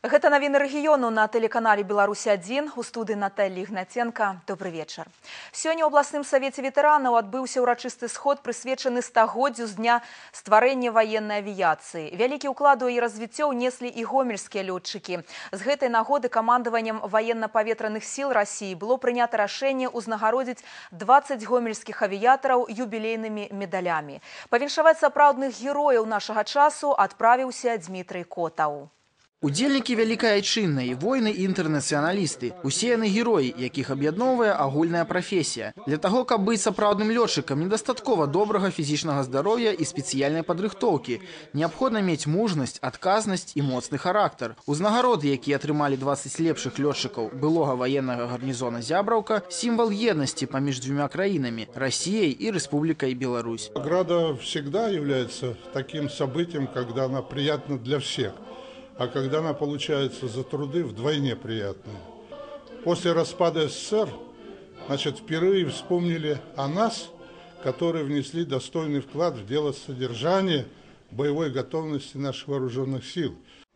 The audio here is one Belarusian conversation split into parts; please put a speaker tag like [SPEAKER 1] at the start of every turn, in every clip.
[SPEAKER 1] Гэта навіны рэгіёну на тэлеканале «Беларусь-1». У студыі Наталья Ігнаценка. Добрый вечар. Сёння ў абласным савеце ветэранаў адбыўся ўрачысты сход, прысвечаны стагоддзю з дня стварэння ваеннай авіяцыі. Вялікі ўклад у яе развіццё ўнеслі і гомельскія лётчыкі. З гэтай нагоды камандаваннем ваенна-паветраных сіл Расіі было прынята рашэнне ўзнагародзіць 20 гомельскіх авіятараў юбілейнымі медалямі. Павіншаваць сапраўдных герояў нашага часу адправіўся Дмітрый Котаў.
[SPEAKER 2] Удзельнікі вялікай айчыннай войны і інтэрнацыяналісты, усе яны героі, якіх аб'ядноўвае агульная прафесія. Для таго, каб быць сапраўдным лётчыкам, недастаткова добрага фізічнага здароўя і спецыяльнай падрыхтоўкі. Неабходна мець мужнасць, адказнасць і моцны характар. Узнагароды, якія атрымалі 20 лепшых лётчыкаў былога ваеннага гарнізона Зябраўка, сімвал еднасці паміж двумя краінамі – Россией и Республикой Беларусь.
[SPEAKER 3] Награда всегда является таким событием, когда она приятна для всех. А когда она получается за труды, вдвойне приятная. После распада СССР, впервые вспомнили о нас, которые внесли достойный вклад в дело содержания боевой готовности наших вооруженных сил.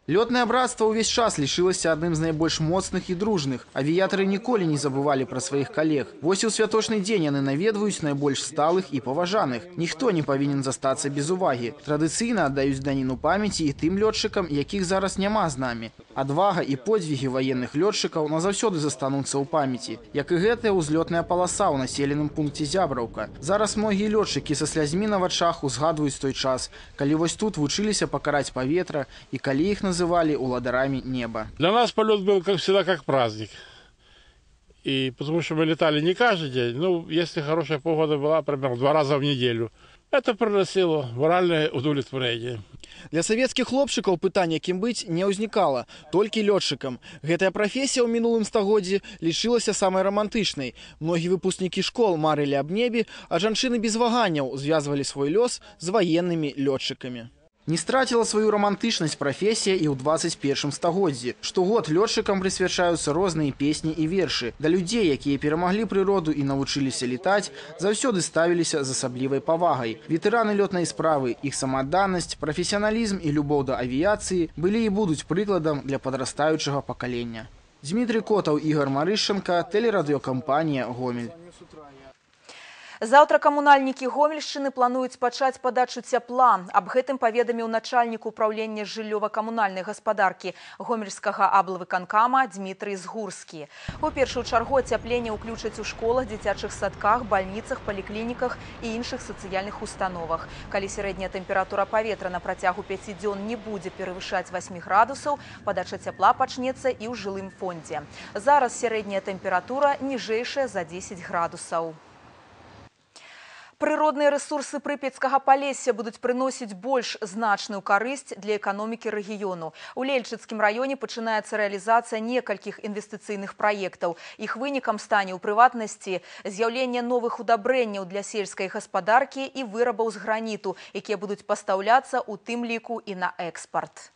[SPEAKER 2] Лётнае братства ўвесь час лишылася адным з найбольш моцных і дружных. Авіятары ніколі не забывалі пра сваіх калег. Вось і ў святочны дзень яны наведваюць найбольш сталых і паважаных. Ніхто не павінен застацца без увагі. Традыцыйна аддаюць даніну памяці і тым лётчыкам, якіх зараз няма з намі. Адвага і подзвігі ваенных лётчыкаў назаўсёды застануцца ў памяці. Як і гэтая ўзлётная паласа ў населеным пункце Зябраўка. Зараз многія лётчыкі са слязьмі на вачах узгадваюць той час, калі вось тут вучыліся пакараць паветра і калі іх называли уладарами неба.
[SPEAKER 4] Для нас полет был, как всегда, как праздник. И потому что мы летали не каждый день, ну, если хорошая погода была, примерно 2 раза в неделю. Это приносило моральное удовлетворение.
[SPEAKER 2] Для савецкіх хлопчыкаў пытання, кім быць, не ўзнікала, толькі лётчыкам. Гэтая прафесія ў мінулым стагоддзі лічылася самай рамантычнай. Многія выпускнікі школ марылі аб небе, а жанчыны без ваганняў звязвалі свой лёс з ваеннымі лётчыкамі. Не страціла сваю рамантычнасць прафесія і ў 21 стагоддзі. Штогод лётчыкам прысвячаюцца розныя песні і вершы. Да людзей, якія перамаглі прыроду і навучыліся летаць, заўсёды ставіліся з асаблівай павагай. Ветэраны лётнай справы, іх самаадданасць, прафесіяналізм і любоў да авіяцыі былі і будуць прыкладам для падрастаючага пакалення. Дмітрый Котаў, Ігор Марышченка, тэлерадыёкампанія «Гомель».
[SPEAKER 1] Заўтра камунальнікі Гомельшчыны плануюць пачаць падачу цяпла. Аб гэтым паведаміў начальнік управлення жыллёва-камунальнай гаспадаркі гомельскага аблвыканкама Дмітрый Згурскі. У першую чаргу ацяпленне ўключаць у школах, дзіцячых садках, бальніцах, паліклініках і іншых сацыяльных установах. Калі сярэдняя тэмпература паветра на працягу 5 дзён не будзе перавышаць 8 градусаў, падача цяпла пачнецца і ў жылым фондзе. Зараз сярэдняя тэмпература ніжэйшая за 10 градусаў. Прыродныя рэсурсы Прыпяцкага Палесся будуць прыносіць больш значную карысць для эканомікі рэгіёну. У Лельчыцкім раёне пачынаецца рэалізацыя некалькіх інвестыцыйных праектаў. Іх вынікам стане ў прыватнасці з'яўленне новых удабрэнняў для сельскай гаспадаркі і вырабаў з граніту, якія будуць пастаўляцца ў тым ліку і на экспарт.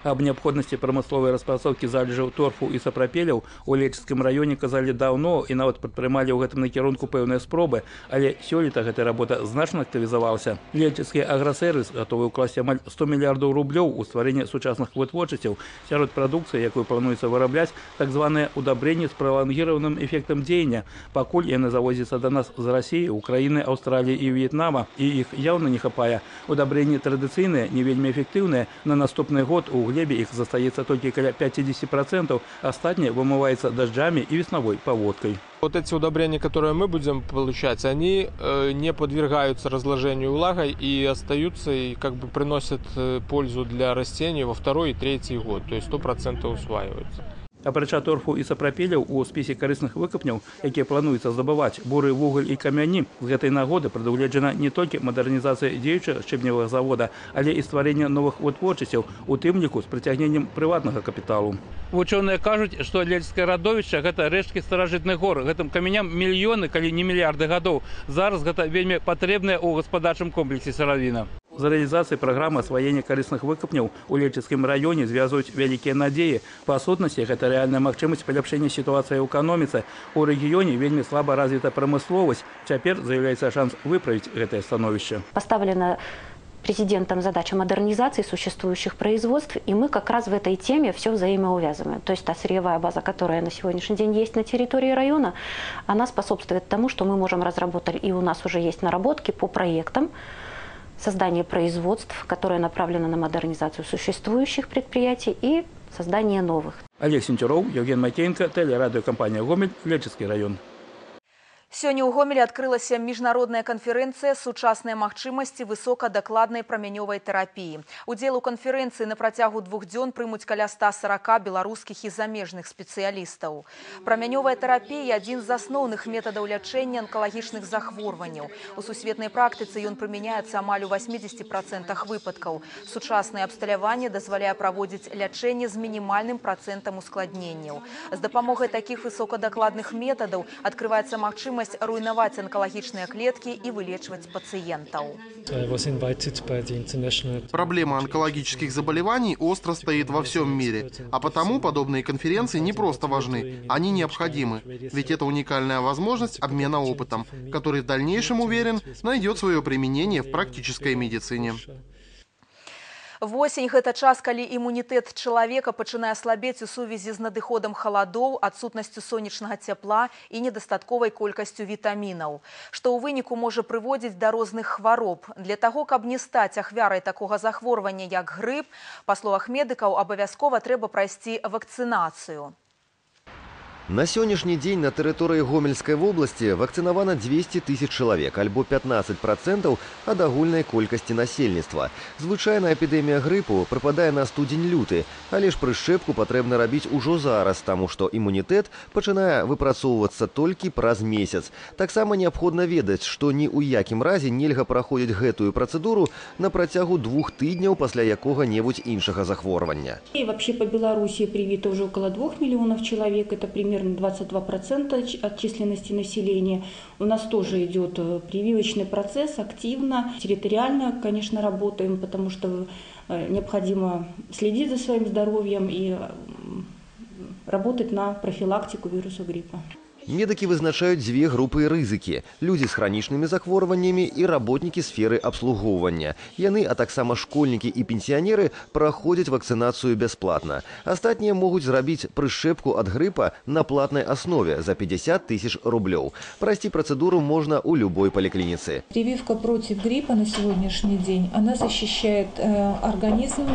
[SPEAKER 5] Об необходимости промысловой распрацоўкі залежаў торфу і сапрапеляў у Лельчыцкім раёне казалі даўно і нават прадпрымалі ў гэтым накірунку пэўныя спробы, але сёлета гэтая работа значна актывізавалася. Лельчыцкі аграсервіс гатовы ўкласці амаль 100 мільярдаў рублёў у стварэнне сучасных вытворчасцяў. Сярод прадукцыі, якую плануецца вырабляць, так званыя удабрэнні з пралангіраваным эфектам дзеяння. Пакуль яны завозяцца да нас з Расіі, Украіны, Аўстраліі і В'етнама, і іх яўна не хапае. Удабрэнні традыцыйныя, не вельмі эфектыўныя, на наступны год у глебе их застаецца толькі каля 50%, астатняе вымываецца дождями и весновой поводкой.
[SPEAKER 6] Вот эти удобрения, которые мы будем получать, они не подвергаются разложению влагой и остаются, и как бы приносят пользу для растений во 2-й и 3-й год, то есть 100% усваиваются.
[SPEAKER 5] Апрача торфу і сапрапеляў у спісе карысных выкапняў, якія плануецца здабываць буры вугаль і камяні, з гэтай нагоды прадугледжана не толькі мадэрнізацыя дзеючага шчэбневага завода, але і стварэнне новых вытворчасцяў, у тым ліку з прыцягненнем прыватнага капіталу. Вучоныя кажуць, што Лельчыцкае радовішча гэта рэшткі старажытных гор. Гэтым камяням мільёны, калі не мільярды гадоў. Зараз гэта вельмі патрэбная ў гаспадарчым комплексе сыравіна. З рэалізацыяй праграмы асваення карысных выкапняў у Лельчыцкім раёне звязваюць вялікія надзеі. Па сутнасці, гэта рэальная магчымасць паляпшэння сітуацыі ў эканоміцы. У рэгіёне вельмі слаба развіта прамысловасць. Цяпер з'яўляецца шанс выправіць гэтае становішча.
[SPEAKER 7] Паставлена президентом задача модернизации существующих производств, и мы как раз в этой теме все взаимоувязываем. То есть та сырьевая база, которая на сегодняшний день есть на территории района, она способствует тому, что мы можем разработать, и у нас уже есть наработки по проектам создания производств, которые направлены на модернизацию существующих предприятий и создание новых.
[SPEAKER 5] Олег Сентюров, Евген Макеенко, телерадиокомпания «Гомель», Лечыцкий район.
[SPEAKER 1] Сёння ў Гомелі адкрылася міжнародная канферэнцыя «Сучасныя магчымасці высокадакладнай прамянёвай тэрапіі». Удзел у канферэнцыі на працягу 2 дзён прымуць каля 140 беларускіх і замежных спецыялістаў. Прамянёвая тэрапія – адзін з асноўных метадаў лячэння онкалагічных захворванняў. У сусветнай практыцы ён прымяняецца амаль у 80% выпадкаў. Сучаснае абсталяванне дазваляе праводзіць лячэнне з мінімальным працэнтам ускладненняў. З дапамогай такіх высокадакладных метадаў адкрываецца магчымасць руйнаваць онкалагічныя клеткі і вылечваць пациентов.
[SPEAKER 8] Проблема онкологических заболеваний остро стоит во всем мире, а потому подобные конференции не просто важны, они необходимы. Ведь это уникальная возможность обмена опытом, который в дальнейшем, уверен, найдет свое применение в практической медицине.
[SPEAKER 1] Восень – гэта час, калі імунітэт чалавека пачынае слабець у сувязі з надыходам халадоў, адсутнасцю сонечнага цяпла і недастатковай колькасцю вітамінаў, што ў выніку можа прыводзіць да розных хвароб. Для таго, каб не стаць ахвярай такога захворвання, як грып, па словах медыкаў, абавязкова трэба прайсці вакцынацыю.
[SPEAKER 9] На сённяшні дзень на тэрыторыі Гомельскай вобласці вакцынавана 200 тысяч чалавек, альбо 15% ад агульнай колькасці насельніцтва. Звычайна эпідэмія грыпу прыпадае на студзень-люты, але ж прышчэпку патрэбна рабіць ужо зараз, таму што імунітэт пачынае выпрацоўвацца толькі праз месяц. Таксама неабходна ведаць, што ні ў якім разе нельга праходзіць гэтую працэдуру на працягу 2 тыдняў пасля якога-небудзь іншага захворвання.
[SPEAKER 10] И вообще по Беларуси привито уже около 2 миллионов человек, это примерно 22% от численности населения. У нас тоже идет прививочный процесс активно, территориально, конечно, работаем, потому что необходимо следить за своим здоровьем и работать на профилактику вируса гриппа.
[SPEAKER 9] Медыкі вызначаюць 2 групы рызыкі – людзі з хранічнымі захворваннямі і работнікі сферы абслугоўвання. Яны, а таксама школьнікі і пенсіянеры праходзяць вакцынацыю бясплатна. Астатнія могуць зрабіць прышчэпку ад грыпа на платнай аснове за 50 тысяч рублёў. Прайсці працэдуру можна ў любой поликлинице.
[SPEAKER 11] Прививка против гриппа на сегодняшний день, она защищает организм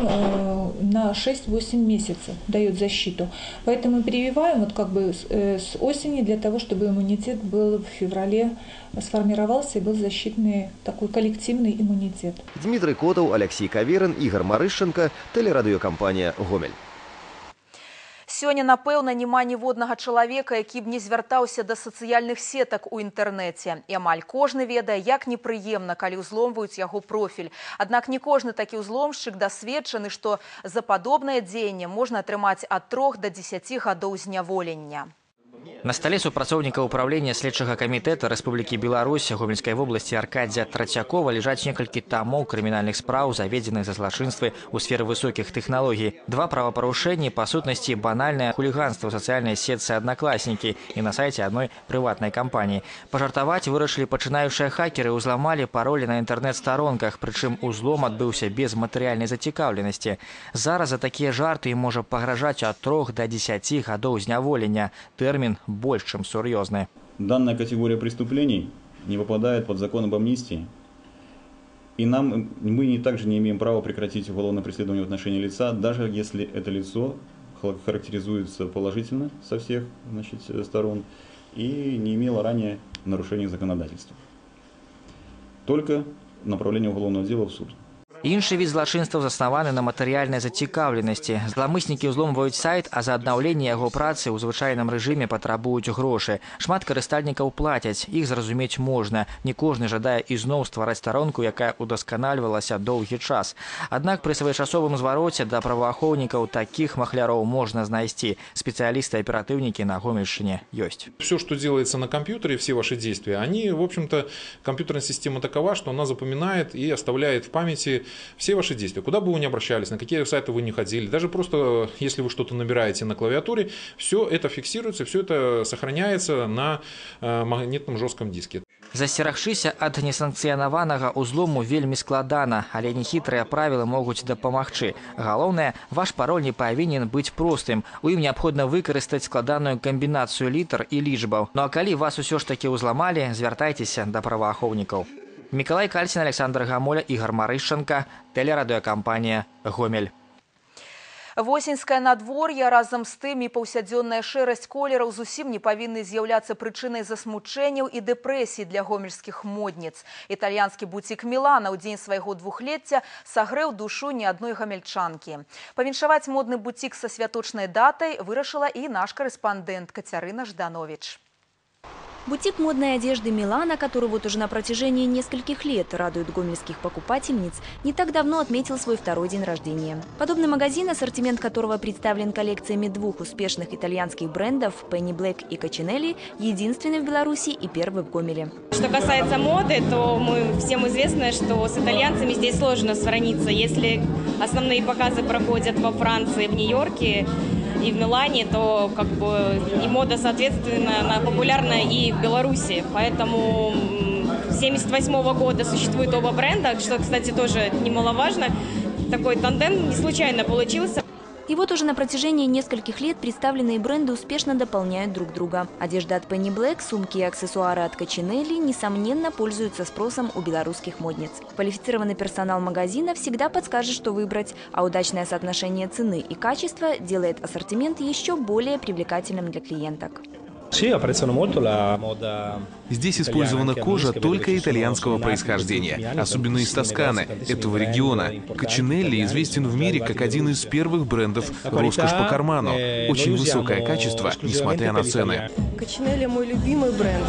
[SPEAKER 11] на 6-8 месяцев, дает защиту. Поэтому прививаем вот как бы с осени для того, чтобы иммунитет был в феврале, сформировался и был защитный такой коллективный иммунитет.
[SPEAKER 9] Дмитрий Котов, Алексей Каверин, Игорь Марышченко, телерадиокомпания «Гомель».
[SPEAKER 1] Сёння, напэўна, няма ніводнага чалавека, які б не звяртаўся да сацыяльных сетак у інтэрнэце. І амаль кожны ведае, як непрыемна, калі ўзломваюць яго профіль. Аднак не кожны такі ўзломшчык дасведчаны, што за падобнае дзеянне можна атрымаць ад 3 до 10 гадоў зняволення.
[SPEAKER 12] На столе супрацоўніка управления следчага камітэта Рэспублікі Беларусь Гомельскай вобласці Аркадзя Трацякова ляжаць некалькі тамоў крымінальных спраў, заведзеных за злачынствы ў сферы высокіх тэхналогій. 2 правапарушэнні, па сутнасці банальнае хуліганства ў сацыяльнай сетцы «Аднакласнікі» і на сайце адной прыватнай кампаніі. Пажартаваць вырашылі пачынаючыя хакеры, узламалі паролі на інтэрнэт-старонках, прычым узлом адбыўся без матэрыяльнай зацікаўленасці. Зараз за такія жарты ім можа пагражаць ад 3 до 10 гадоў зняволення. Тэрмін больше, чем серьезные.
[SPEAKER 13] Данная категория преступлений не попадает под закон об амнистии. И мы также не имеем права прекратить уголовное преследование в отношении лица, даже если это лицо характеризуется положительно со всех сторон и не имело ранее нарушений законодательства. Только направление уголовного дела в суд.
[SPEAKER 12] Іншы від злачынстваў заснаваны на матэрыяльнай зацікаўленасці. Зламыснікі ўзломваюць сайт, а за аднаўленне яго працы ў звычайным рэжыме патрабуюць грошы. Шмат карыстальнікаў плацяць, іх зразумець можна. Не кожны жадае ізноў ствараць старонку, якая удасканальвалася доўгі час. Аднак пры своечасовым звароце да праваахоўнікаў такіх махляроў можна знайсці. Специалисты и оперативники на Гомельщине есть.
[SPEAKER 14] Все, что делается на компьютере, все ваши действия, они, в общем-то, компьютерная система такова, что она запоминает и оставляет в памяти все ваши действия. Куда бы вы ни обращались, на какие сайты вы не ходили, даже просто если вы что-то набираете на клавиатуре, все это фиксируется, все это сохраняется на магнитном жестком диске.
[SPEAKER 12] Засцерагчыся ад несанкцыянаванага ўзлому вельмі складана, але нехітрыя правілы могуць дапамагчы. Галоўнае, ваш пароль не павінен быць простым. У ім неабходна выкарыстаць складаную камбінацыю літар і лічбаў. Ну а калі вас усё ж такі ўзламалі, звяртайцеся да праваахоўнікаў. Миколай Кальцин, Александр Гамоля, Игорь Марышченко, телерадиокомпания «Гомель».
[SPEAKER 1] Восеньскае надвор'е разам з тым і паўсядзённая шэрасць колераў зусім не павінны з'яўляцца прычынай засмучэнняў і дэпрэсій для гомельскіх модніц. Італьянскі буцік Мілана ў дзень свайго 2-лецця сагрэў душу не адной гамельчанкі. Павіншаваць модны буцік са святочнай датай вырашыла і наш корэспандэнт Кацярына Жданович.
[SPEAKER 15] Бутик модной одежды «Милана», который вот уже на протяжении нескольких лет радует гомельских покупательниц, не так давно отметил свой второй день рождения. Подобный магазин, ассортимент которого представлен коллекциями двух успешных итальянских брендов Penny Black и Качинелли, единственный в Беларуси и первый в Гомеле.
[SPEAKER 16] Что касается моды, то всем известно, что с итальянцами здесь сложно сравниться. Если основные показы проходят во Франции, в Нью-Йорке и в Милане, то и мода, соответственно, она популярна и в Беларуси. Поэтому с 1978 года существует оба бренда, что, кстати, тоже немаловажно. Такой тандем не случайно получился.
[SPEAKER 15] И вот уже на протяжении нескольких лет представленные бренды успешно дополняют друг друга. Одежда от Penny Black, сумки и аксессуары от Качинелли, несомненно, пользуются спросом у белорусских модниц. Квалифицированный персонал магазина всегда подскажет, что выбрать, а удачное соотношение цены и качества делает ассортимент еще более привлекательным для клиенток.
[SPEAKER 17] Здесь использована кожа только итальянского происхождения, особенно из Тосканы, этого региона. Качинелли известен в мире как один из первых брендов «Роскошь по карману». Очень высокое качество, несмотря на цены.
[SPEAKER 18] Качинелли – мой любимый бренд.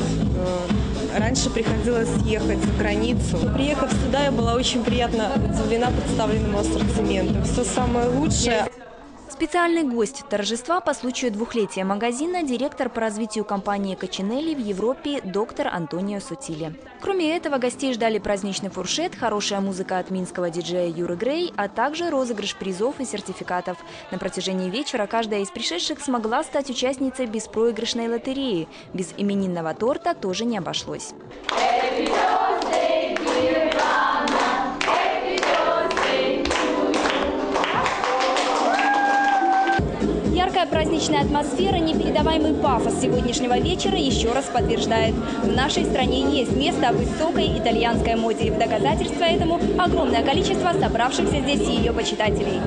[SPEAKER 18] Раньше приходилось ехать за границу. Приехав сюда, я была очень приятно удивлена представленному ассортименту. Все самое лучшее.
[SPEAKER 15] Специальный гость торжества по случаю 2-летия магазина – директор по развитию компании Качинелли в Европе доктор Антонио Сотили. Кроме этого, гостей ждали праздничный фуршет, хорошая музыка от минского диджея Юры Грей, а также розыгрыш призов и сертификатов. На протяжении вечера каждая из пришедших смогла стать участницей беспроигрышной лотереи. Без именинного торта тоже не обошлось. Яркая праздничная атмосфера, непередаваемый пафос сегодняшнего вечера еще раз подтверждает: в нашей стране есть место высокой итальянской моде. И в доказательство этому огромное количество собравшихся здесь ее почитателей.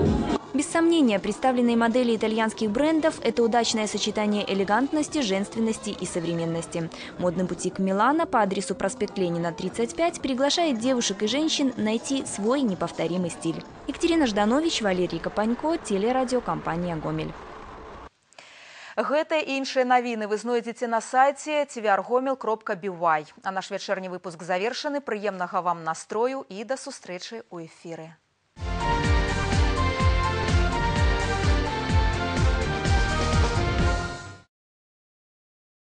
[SPEAKER 15] Без сомнения, представленные модели итальянских брендов – это удачное сочетание элегантности, женственности и современности. Модный бутик «Милана» по адресу проспект Ленина, 35 приглашает девушек и женщин найти свой неповторимый стиль. Екатерина Жданович, Валерий Капанько, телерадиокомпания «Гомель».
[SPEAKER 1] Гэта і іншыя навіны вы знойдзеце на сайце tvrgomel.by. А наш вечерний выпуск завершаны. Прыемнага вам настрою і да сустрэчы ў эфіры.